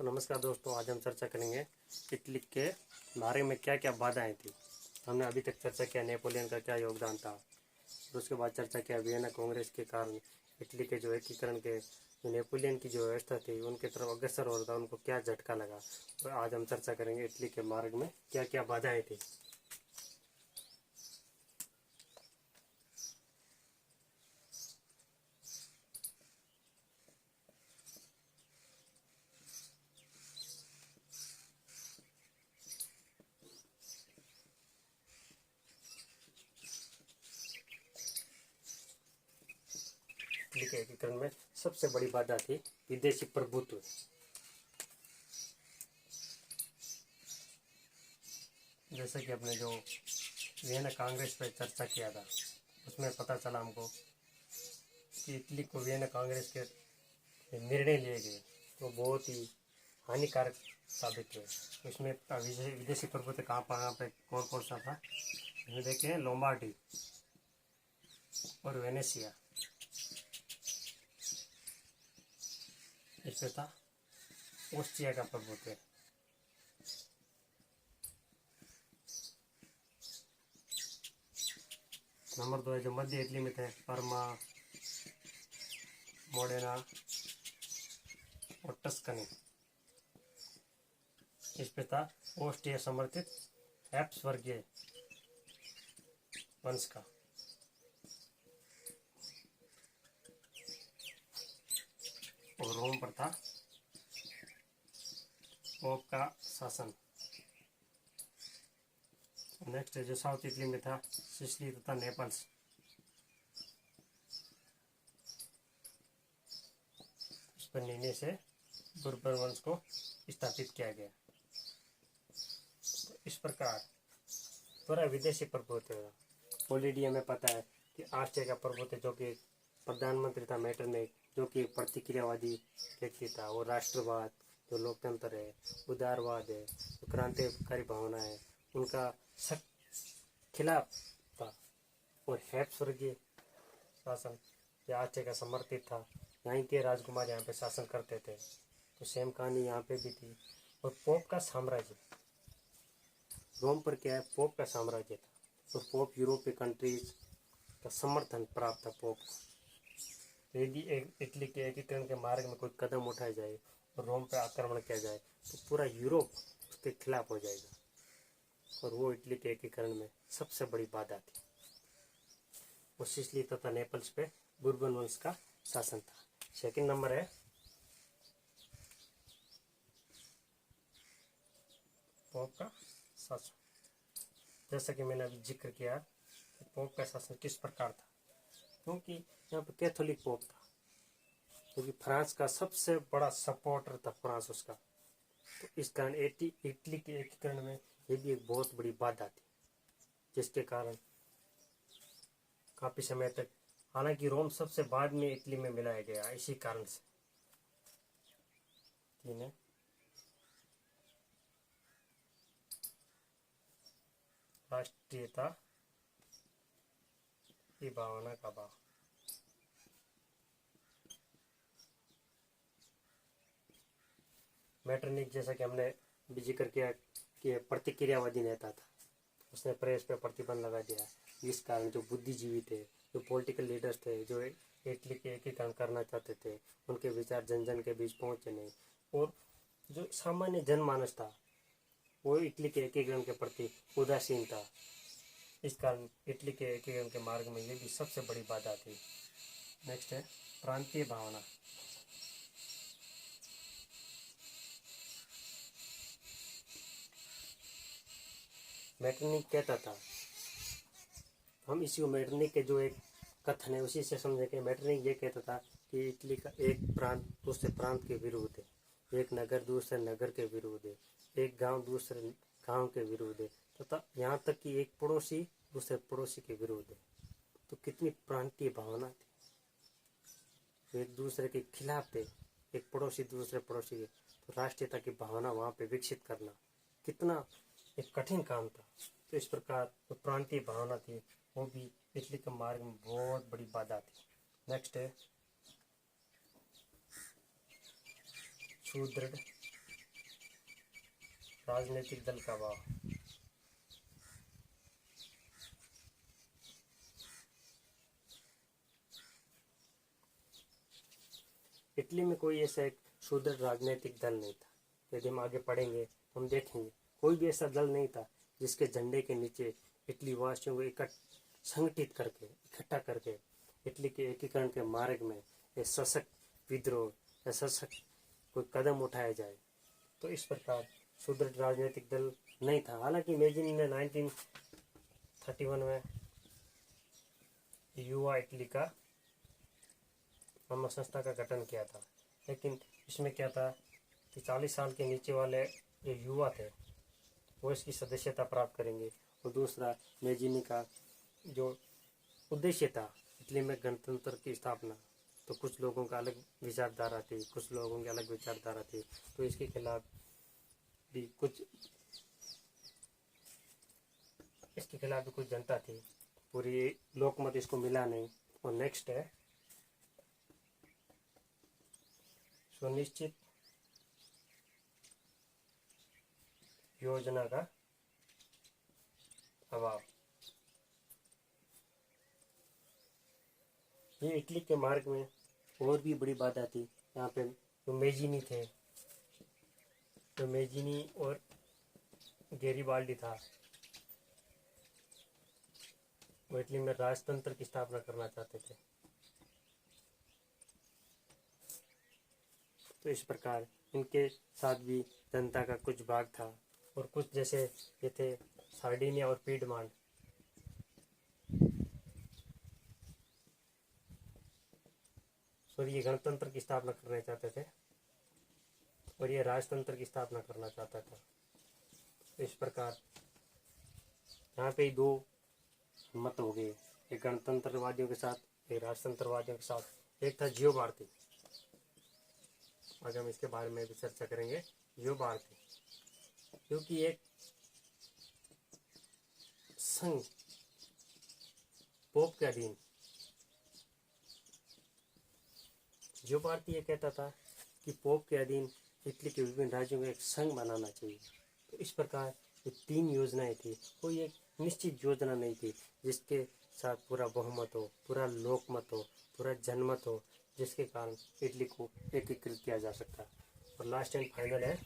नमस्कार दोस्तों, आज हम चर्चा करेंगे इटली के बारे में क्या क्या बाधाएं थी। हमने अभी तक चर्चा किया नेपोलियन का क्या योगदान था, फिर उसके बाद चर्चा किया वियना कांग्रेस के कारण इटली के जो एकीकरण के नेपोलियन की जो व्यवस्था थी उनके तरफ अग्रसर हो रहा था, उनको क्या झटका लगा। तो आज हम चर्चा करेंगे इटली के मार्ग में क्या क्या बाधाएं थी। इटली के एकीकरण में सबसे बड़ी बाधा थी विदेशी प्रभुत्व। जैसे कि अपने जो वियना कांग्रेस पर चर्चा किया था उसमें पता चला हमको कि इटली को वियना कांग्रेस के निर्णय लिए गए तो बहुत ही हानिकारक साबित हुए। उसमें विदेशी प्रभुत्व कहाँ पे कौन कौन सा था, देखें लोम्बार्डी और वेनेशिया, इसमें था ऑस्ट्रिया का प्रभुत्व। नंबर 2 है जो मध्य इटली में थे परमा, मोडेना और टस्कनी। इस पे था ऑस्ट्रिया समर्थित हैप्स वर्गीय वंश का। और रोम पर था पोप का शासन। नेक्स्ट है जो साउथ इटली में था सिसिली तथा नेपल्स। इस पर निर्णय से बुर्बन वंश को स्थापित किया गया। तो इस प्रकार पूरा विदेशी प्रभुत्व था। ऑलरेडी हमें पता है कि ऑस्ट्रिया का प्रभुत्व जो कि प्रधानमंत्री था मेटरनिख, जो कि प्रतिक्रियावादी व्यक्ति था, और राष्ट्रवाद जो लोकतंत्र है, उदारवाद है, जो क्रांतिकारी भावना है, उनका सख्त खिलाफ था। और हैप्स वर्गीय शासन यह ऑस्ट्रिया का समर्थित था। यहाँ के राजकुमार यहाँ पे शासन करते थे, तो सेम कहानी यहाँ पे भी थी। और पोप का साम्राज्य, रोम पर क्या है, पोप का साम्राज्य था। तो पोप यूरोपीय कंट्रीज का समर्थन प्राप्त था पोप को। यदि इटली के एकीकरण के मार्ग में कोई कदम उठाया जाए और रोम पर आक्रमण किया जाए तो पूरा यूरोप उसके खिलाफ हो जाएगा, और वो इटली के एकीकरण में सबसे बड़ी बाधा थी। और सिसिली तथा नेपल्स पे बुर्बन वंश का शासन था। सेकंड नंबर है पोप का शासन। जैसा कि मैंने अभी जिक्र किया कि पोप का शासन किस प्रकार था, क्योंकि यहाँ पे कैथोलिक पोप था, क्योंकि फ्रांस का सबसे बड़ा सपोर्टर था फ्रांस उसका। तो इस कारण इटली के एकीकरण में ये भी एक बहुत बड़ी बाधा थी, जिसके कारण काफी समय तक, हालांकि रोम सबसे बाद में इटली में मिलाया गया इसी कारण से। तीन है राष्ट्रीयता की भावना का भाव। मेटरनिख जैसा कि हमने भी जिक्र किया कि प्रतिक्रियावादी नेता था, उसने प्रेस पे प्रतिबंध लगा दिया। इस कारण जो बुद्धिजीवी थे, जो पॉलिटिकल लीडर्स थे, जो इटली के एकीकरण करना चाहते थे, उनके विचार जन जन के बीच पहुंचे नहीं। और जो सामान्य जनमानस था वो इटली के एकीकरण के प्रति उदासीन था। इस कारण इटली के एकीकरण के मार्ग में ये भी सबसे बड़ी बाधा थी। नेक्स्ट है प्रांतीय भावना। मेटरनिख कहता था, हम इसी मेटरनिख के जो एक कथन है उसी से समझे कि मेटरनिख ये कहता था कि इटली का एक प्रांत दूसरे प्रांत के विरुद्ध है, एक नगर दूसरे नगर के विरुद्ध है, एक गांव दूसरे गांव के विरुद्ध है, तथा यहाँ तक कि एक पड़ोसी दूसरे पड़ोसी के विरुद्ध है। तो कितनी प्रांतीय भावना थी, तो एक दूसरे के खिलाफ थे, एक पड़ोसी दूसरे पड़ोसी के। तो राष्ट्रीयता की भावना वहाँ पे विकसित करना कितना एक कठिन काम था। तो इस प्रकार जो प्रांतीय भावना थी वो भी इटली के मार्ग में बहुत बड़ी बाधा थी। नेक्स्ट है सुदृढ़ राजनीतिक दल का भाव। इटली में कोई ऐसा एक सुदृढ़ राजनीतिक दल नहीं था। यदि हम आगे पढ़ेंगे तो हम देखेंगे कोई भी ऐसा दल नहीं था जिसके झंडे के नीचे इटली वासियों को संगठित करके इकट्ठा करके इटली के एकीकरण के मार्ग में ये सशक्त विद्रोह या सशक्त कोई कदम उठाया जाए। तो इस प्रकार सुदृढ़ राजनीतिक दल नहीं था। हालांकि मेजिनी ने 1931 में युवा इटली का संस्था का गठन किया था, लेकिन इसमें क्या था कि 40 साल के नीचे वाले जो युवा थे वो इसकी सदस्यता प्राप्त करेंगे। और दूसरा, मेजिनी का जो उद्देश्य था इटली में गणतंत्र की स्थापना, तो कुछ लोगों का अलग विचारधारा थी, कुछ लोगों की अलग विचारधारा थी, तो इसके खिलाफ भी कुछ जनता थी। पूरी लोकमत इसको मिला नहीं। और नेक्स्ट है सुनिश्चित योजना का अभाव। ये इटली के मार्ग में और भी बड़ी बाधा थी। यहाँ पे जो मेजिनी थे, तो मेजिनी और गैरिबाल्डी था, वो इटली में राजतंत्र की स्थापना करना चाहते थे। तो इस प्रकार इनके साथ भी जनता का कुछ भाग था। और कुछ जैसे ये थे सार्डिनिया और पीडमांड, ये गणतंत्र की स्थापना करना चाहते थे और ये राजतंत्र की स्थापना करना चाहता था। इस प्रकार यहाँ पे दो मत हो गए, एक गणतंत्रवादियों के साथ, एक राजतंत्रवादियों के साथ। एक था जियो भारती, आज हम इसके बारे में भी चर्चा करेंगे। जियो भारती क्योंकि एक संघ पोप के अधीन, जियो भारती ये कहता था कि पोप के अधीन इटली के विभिन्न राज्यों को एक संघ बनाना चाहिए। तो इस प्रकार ये 3 योजनाएं थी। कोई एक निश्चित योजना नहीं थी जिसके साथ पूरा बहुमत हो, पूरा लोकमत हो, पूरा जनमत हो, जिसके कारण इटली को एकीकृत किया जा सकता। और लास्ट एंड फाइनल है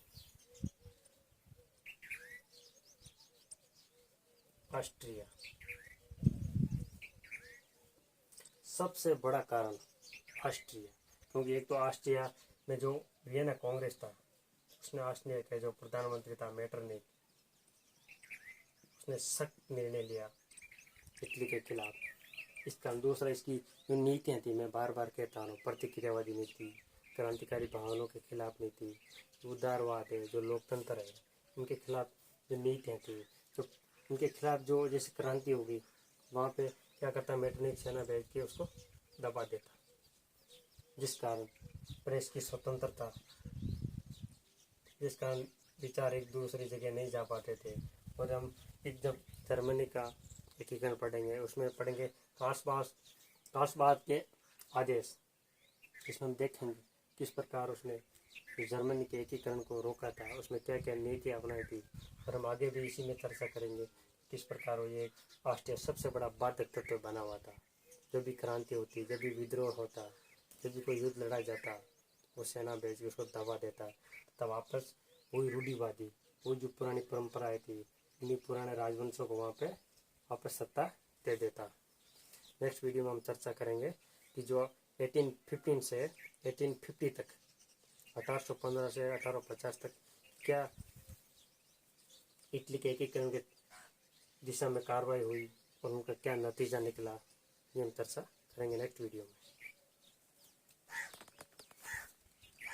ऑस्ट्रिया। सबसे बड़ा कारण ऑस्ट्रिया, क्योंकि एक तो ऑस्ट्रिया में जो वियना कांग्रेस था, उसने ऑस्ट्रिया के जो प्रधानमंत्री था मेटरनिच, उसने सख्त निर्णय लिया इटली के खिलाफ। इसका दूसरा, इसकी जो नीतियाँ थी, मैं बार बार कहता हूँ, प्रतिक्रियावादी नीति, क्रांतिकारी भावनाओं के खिलाफ नीति, उदारवाद है, जो लोकतंत्र है, उनके खिलाफ जो नीतियाँ थी, जो उनके खिलाफ जो जैसे क्रांति होगी, वहाँ पे क्या करता मेटरनिच सेना भेज के उसको दबा देता, जिस कारण प्रेस की स्वतंत्रता, जिस कारण विचार एक दूसरी जगह नहीं जा पाते थे। और हम एक जब जर्मनी का एकीकरण पढ़ेंगे, उसमें पढ़ेंगे कार्लसबाद के आदेश, जिसमें हम देखेंगे किस प्रकार उसने जर्मनी के एकीकरण को रोका था, उसमें क्या क्या नीतियाँ अपनाई थी। और हम आगे भी इसी में चर्चा करेंगे किस प्रकार ये ऑस्ट्रिया सबसे बड़ा बाधक तत्व बना हुआ था। जब भी क्रांति होती, जब भी विद्रोह होता, जब भी कोई युद्ध लड़ा जाता, वो सेना भेज के उसको दबा देता, तब वापस वही रूढ़िवादी, वो जो पुरानी परंपराएं थी, इन्हीं पुराने राजवंशों को वहाँ पे वापस सत्ता दे देता। नेक्स्ट वीडियो में हम चर्चा करेंगे कि जो 1815 से 1850 तक, 1815 से 1850 तक क्या इटली के एकीकरण के दिशा में कार्रवाई हुई और उनका क्या नतीजा निकला, ये हम चर्चा करेंगे नेक्स्ट वीडियो में।